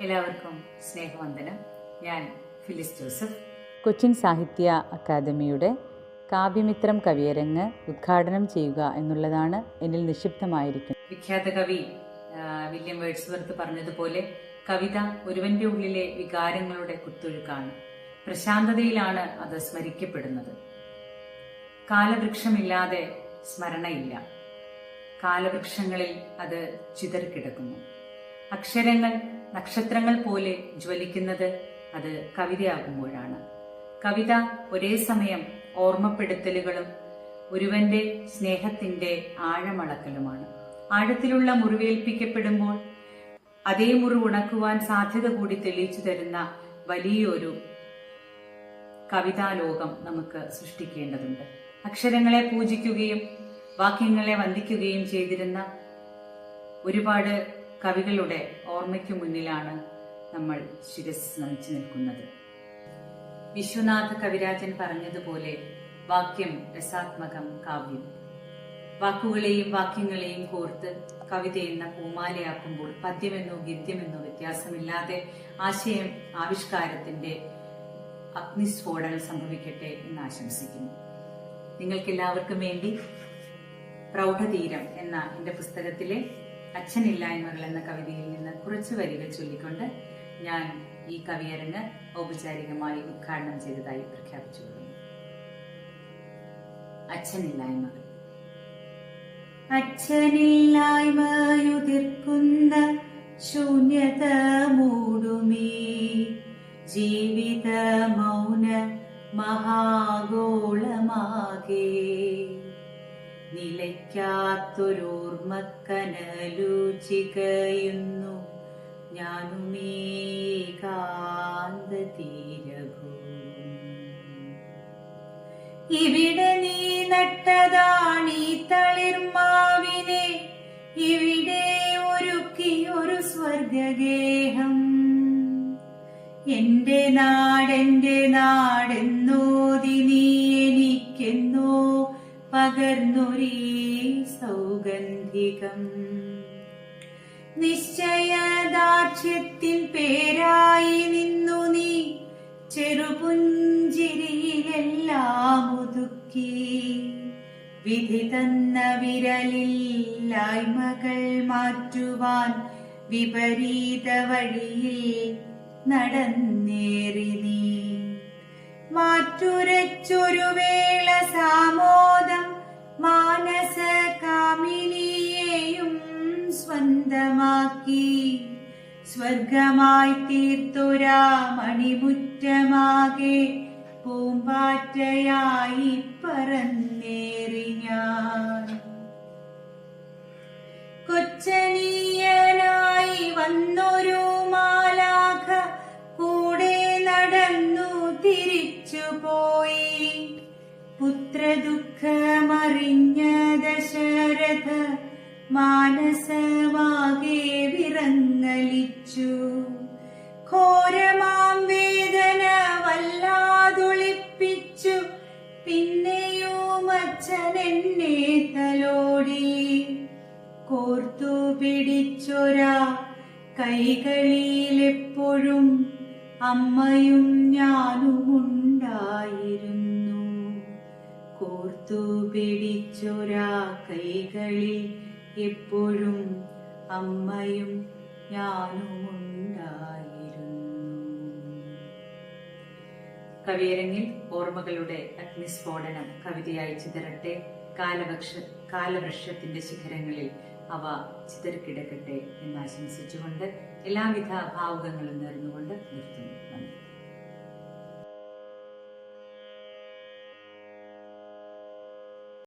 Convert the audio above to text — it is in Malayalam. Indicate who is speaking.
Speaker 1: എല്ലാവർക്കും സ്നേഹവന്ദനം. ഞാൻ ഫിലിസ് ജോസഫ്.
Speaker 2: കൊച്ചിൻ സാഹിത്യ അക്കാദമിയുടെ കാവ്യമിത്രം കവിയരങ്ങ് ഉദ്ഘാടനം ചെയ്യുക എന്നുള്ളതാണ് എന്നിൽ നിക്ഷിപ്തമായിരിക്കുന്നത്.
Speaker 1: വിഖ്യാത കവി വില്യം വേർഡ്സ്വർത്ത് പറഞ്ഞതുപോലെ കവിത ഒരുവന്റെ ഉള്ളിലെ വികാരങ്ങളുടെ കുത്തൊഴുക്കാണ്. പ്രശാന്തതയിലാണ് അത് സ്മരിക്കപ്പെടുന്നത്. കാലവൃക്ഷമില്ലാതെ സ്മരണയില്ല. കാലവൃക്ഷങ്ങളിൽ അത് ചിതറിക്കിടക്കുന്നു. അക്ഷരങ്ങൾ നക്ഷത്രങ്ങൾ പോലെ ജ്വലിക്കുന്നത് അത് കവിതയാകുമ്പോഴാണ്. കവിത ഒരേ സമയം ഓർമ്മപ്പെടുത്തലുകളും ഒരുവന്റെ സ്നേഹത്തിന്റെ ആഴമളക്കലുമാണ്. ആഴത്തിലുള്ള മുറിവേൽപ്പിക്കപ്പെടുമ്പോൾ അതേ മുറിവ് ഉണക്കുവാൻ സാധ്യത കൂടി തെളിയിച്ചു തരുന്ന വലിയൊരു കവിതാലോകം നമുക്ക് സൃഷ്ടിക്കേണ്ടതുണ്ട്. അക്ഷരങ്ങളെ പൂജിക്കുകയും വാക്യങ്ങളെ വന്ദിക്കുകയും ചെയ്തിരുന്ന ഒരുപാട് കവികളുടെ ഓർമ്മയ്ക്കു മുന്നിലാണ് നമ്മൾ ശിരസ് നമിച്ചു നിൽക്കുന്നത്. വിശ്വനാഥ കവിരാജൻ പറഞ്ഞതുപോലെ വാക്യം രസാത്മകം കാവ്യം. വാക്കുകളെയും വാക്യങ്ങളെയും കോർത്ത് കവിത എന്ന പൂമാലയാക്കുമ്പോൾ പദ്യമെന്നോ ഗദ്യമെന്നോ വ്യത്യാസമില്ലാതെ ആശയം ആവിഷ്കാരത്തിന്റെ അഗ്നിസ്ഫോടനം സംഭവിക്കട്ടെ എന്ന് ആശംസിക്കുന്നു. നിങ്ങൾക്കെല്ലാവർക്കും വേണ്ടി പ്രൗഢതീരം എന്ന എന്റെ പുസ്തകത്തിലെ അച്ഛനില്ലായ്മകൾ എന്ന കവിതയിൽ നിന്ന് കുറച്ചു വരികൾ ചൊല്ലിക്കൊണ്ട് ഞാൻ ഈ കവിയരങ്ങ് ഔപചാരികമായി ഉദ്ഘാടനം ചെയ്തതായി പ്രഖ്യാപിച്ചുകൊള്ളുന്നു. അച്ഛനില്ലായ്മകൾ. അച്ഛനില്ലായ്മയുതിർക്കുന്ന ശൂന്യത മൂടുമീ ജീവിത മൗന മഹാഗോളമാകെ നിലയ്ക്കാത്തൊരോർമ്മക്കനലു ചികയുന്നു ഞാനുമേകാന്തതീരഭൂ. ഇവിടെ നീ നട്ടതാണീ തളിർമാവിനെ, ഇവിടെ ഒരുക്കിയൊരു സ്വർഗഗേഹം. എന്റെ നാടെന്നോതി നീ എനിക്കെന്നോ പകർന്നൊരീ സൗഗന്ധികം. നിശ്ചയദാർഢ്യത്തിൻ പേരായി നിന്നു നീ ചെറുപുഞ്ചിരിയിലെല്ലാം ഒതുക്കി. വിധി തന്ന വിരലില്ലായ്മകൾ മാറ്റുവാൻ വിപരീത വഴിയിൽ നടന്നേറി നീ. മാറ്റുരച്ചൊരു വേള സാമോദം മാനസ കാമിനിയെയും സ്വന്തമാക്കി. സ്വർഗമായി തീർത്തൊരാ മണിമുറ്റമാകെ പൂമ്പാറ്റയായി പറന്നേറി ഞാൻ. കൊച്ചനീയനായി വന്നൊരു മാലാഖ കൂടെ നടന്നു തിരിച്ചുപോയി. പുത്രദുഃഖമറിഞ്ഞ ദശരഥ മാനസമാകെ വിറങ്ങലിച്ചു. ഘോരമാം വേദന വല്ലാതൊളിപ്പിച്ചു. പിന്നെയും അച്ഛനെന്നെ തലോടി. കോർത്തു പിടിച്ചൊരാ കൈകളിലെപ്പോഴും അമ്മയും ഞാനുമുണ്ടായിരുന്നു. കോർത്തു പിടിച്ചൊരാ കൈകളിൽ എപ്പോഴും അമ്മയും ഞാനുമുണ്ടായിരുന്നു. കവിയരങ്ങിൽ ഓർമ്മകളുടെ അഗ്നിസ്ഫോടനം കവിതയായി ചിതറട്ടെ. കാലവൃക്ഷത്തിന്റെ ശിഖരങ്ങളിൽ അവ ചിതറിക്കിടക്കട്ടെ എന്ന് ആശംസിച്ചുകൊണ്ട് എല്ലാവിധ ഭാവുകങ്ങളും നേർന്നുകൊണ്ട് നിർത്തുന്നു. നന്ദി.